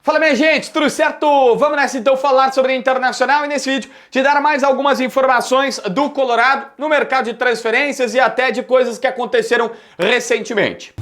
Fala minha gente, tudo certo? Vamos nessa então falar sobre a Internacional e nesse vídeo te dar mais algumas informações do Colorado no mercado de transferências e até de coisas que aconteceram recentemente.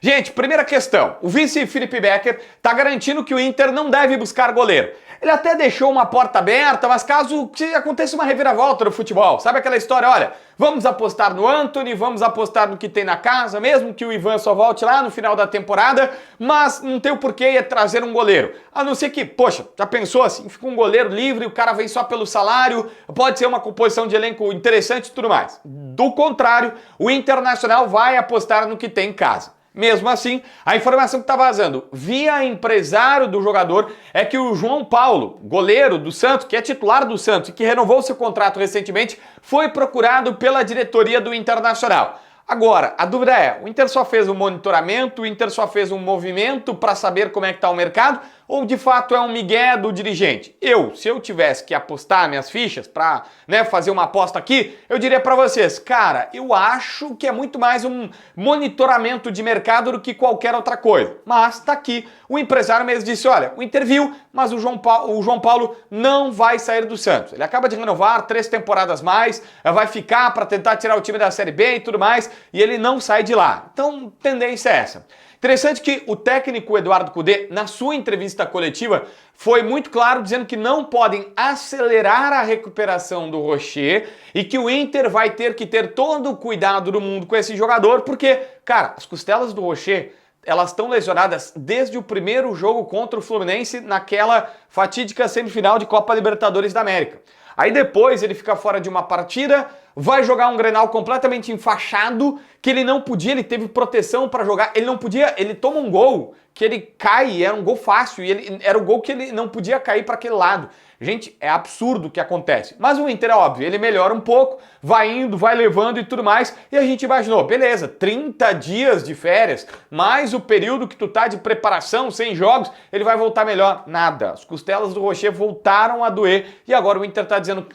Gente, primeira questão, o vice Philippe Becker está garantindo que o Inter não deve buscar goleiro. Ele até deixou uma porta aberta, mas caso aconteça uma reviravolta no futebol, sabe aquela história, olha, vamos apostar no Antony, vamos apostar no que tem na casa, mesmo que o Ivan só volte lá no final da temporada, mas não tem o porquê trazer um goleiro. A não ser que, poxa, já pensou assim, fica um goleiro livre, o cara vem só pelo salário, pode ser uma composição de elenco interessante e tudo mais. Do contrário, o Internacional vai apostar no que tem em casa. Mesmo assim, a informação que está vazando via empresário do jogador é que o João Paulo, goleiro do Santos, que é titular do Santos e que renovou seu contrato recentemente, foi procurado pela diretoria do Internacional. Agora, a dúvida é, o Inter só fez um monitoramento, o Inter só fez um movimento para saber como é que está o mercado ou de fato é um migué do dirigente? Se eu tivesse que apostar minhas fichas para fazer uma aposta aqui, eu diria para vocês, cara, eu acho que é muito mais um monitoramento de mercado do que qualquer outra coisa. Mas tá aqui, o empresário mesmo disse, olha, o Inter viu, mas o João Paulo não vai sair do Santos. Ele acaba de renovar 3 temporadas mais, vai ficar para tentar tirar o time da Série B e tudo mais, e ele não sai de lá. Então, tendência é essa. Interessante que o técnico Eduardo Cudê, na sua entrevista coletiva, foi muito claro dizendo que não podem acelerar a recuperação do Rocher e que o Inter vai ter que ter todo o cuidado do mundo com esse jogador, porque, cara, as costelas do Rocher, elas estão lesionadas desde o primeiro jogo contra o Fluminense naquela fatídica semifinal de Copa Libertadores da América. Aí depois ele fica fora de uma partida, vai jogar um Grenal completamente enfaixado, que ele não podia, ele teve proteção para jogar, ele não podia, ele toma um gol que ele cai, era um gol fácil, e era o gol que ele não podia cair para aquele lado. Gente, é absurdo o que acontece. Mas o Inter é óbvio, ele melhora um pouco, vai indo, vai levando e tudo mais, e a gente imaginou, beleza, 30 dias de férias, mais o período que tu tá de preparação, sem jogos, ele vai voltar melhor. Nada, as costelas do Rocher voltaram a doer, e agora o Inter tá dizendo,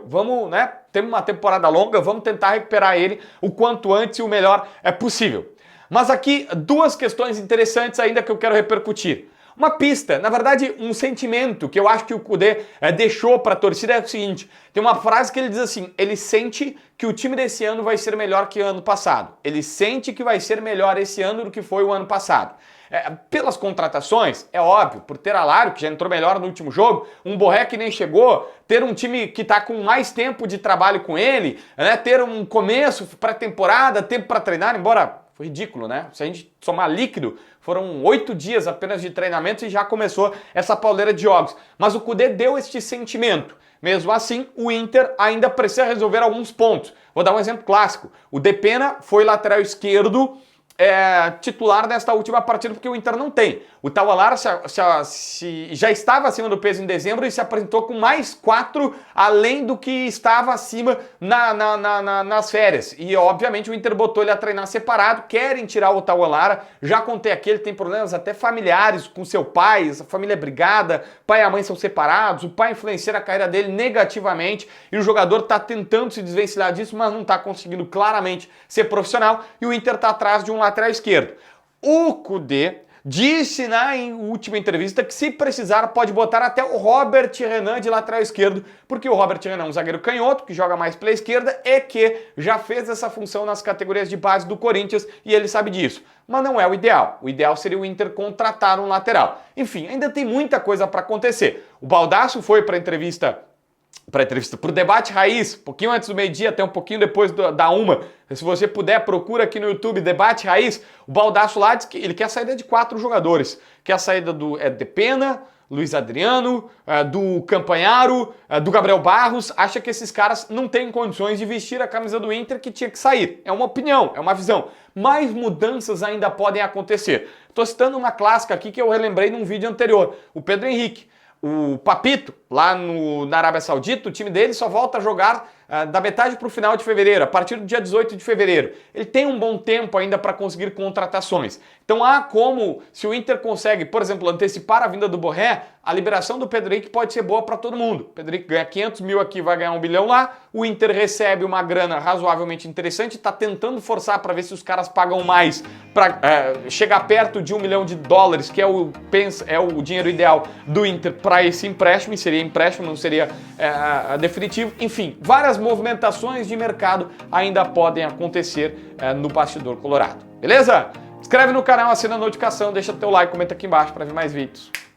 vamos, temos uma temporada longa, vamos tentar recuperar ele o quanto antes e o melhor é possível. Mas aqui, 2 questões interessantes ainda que eu quero repercutir. Uma pista, na verdade um sentimento que eu acho que o Cudê deixou para a torcida é o seguinte, tem uma frase que ele diz assim, ele sente que o time desse ano vai ser melhor que o ano passado. Ele sente que vai ser melhor esse ano do que foi o ano passado. Pelas contratações, é óbvio, por ter Alário, que já entrou melhor no último jogo, um Borré que nem chegou, ter um time que está com mais tempo de trabalho com ele, ter um começo pré-temporada, tempo para treinar, embora foi ridículo, né? Se a gente somar líquido, foram 8 dias apenas de treinamento e já começou essa pauleira de jogos. Mas o Cudê deu este sentimento. Mesmo assim, o Inter ainda precisa resolver alguns pontos. Vou dar um exemplo clássico. O Depena foi lateral esquerdo titular nesta última partida porque o Inter não tem. O Taualara já estava acima do peso em dezembro e se apresentou com mais 4 além do que estava acima nas férias. E obviamente o Inter botou ele a treinar separado, querem tirar o Taualara, já contei aqui, ele tem problemas até familiares com seu pai, a família é brigada, pai e a mãe são separados, o pai influencia a carreira dele negativamente e o jogador está tentando se desvencilhar disso, mas não está conseguindo claramente ser profissional e o Inter está atrás de um lateral esquerdo. O Cudê disse na última entrevista que se precisar pode botar até o Robert Renan de lateral esquerdo, porque o Robert Renan é um zagueiro canhoto, que joga mais pela esquerda e que já fez essa função nas categorias de base do Corinthians e ele sabe disso. Mas não é o ideal. O ideal seria o Inter contratar um lateral. Enfim, ainda tem muita coisa para acontecer. O Baldasso foi para o debate raiz, um pouquinho antes do meio-dia, até um pouquinho depois da 1. Se você puder, procura aqui no YouTube, debate raiz. O Baldasso lá diz que ele quer a saída de 4 jogadores. Quer a saída do Depena, Luiz Adriano, do Campanharo, do Gabriel Barros. Acha que esses caras não têm condições de vestir a camisa do Inter, que tinha que sair. É uma opinião, é uma visão. Mais mudanças ainda podem acontecer. Estou citando uma clássica aqui que eu relembrei num vídeo anterior. O Pedro Henrique. O Papito, lá na Arábia Saudita, o time dele só volta a jogar da metade para o final de fevereiro, a partir do dia 18 de fevereiro. Ele tem um bom tempo ainda para conseguir contratações. Então há como, se o Inter consegue, por exemplo, antecipar a vinda do Borré, a liberação do Pedro Henrique pode ser boa para todo mundo. O Pedro Henrique ganha 500 mil aqui, vai ganhar 1 bilhão lá. O Inter recebe uma grana razoavelmente interessante, está tentando forçar para ver se os caras pagam mais para chegar perto de 1 milhão de dólares, que é o dinheiro ideal do Inter para esse empréstimo, e seria empréstimo, não seria definitivo. Enfim, várias movimentações de mercado ainda podem acontecer no bastidor colorado. Beleza? Inscreve no canal, assina a notificação, deixa teu like, comenta aqui embaixo para ver mais vídeos.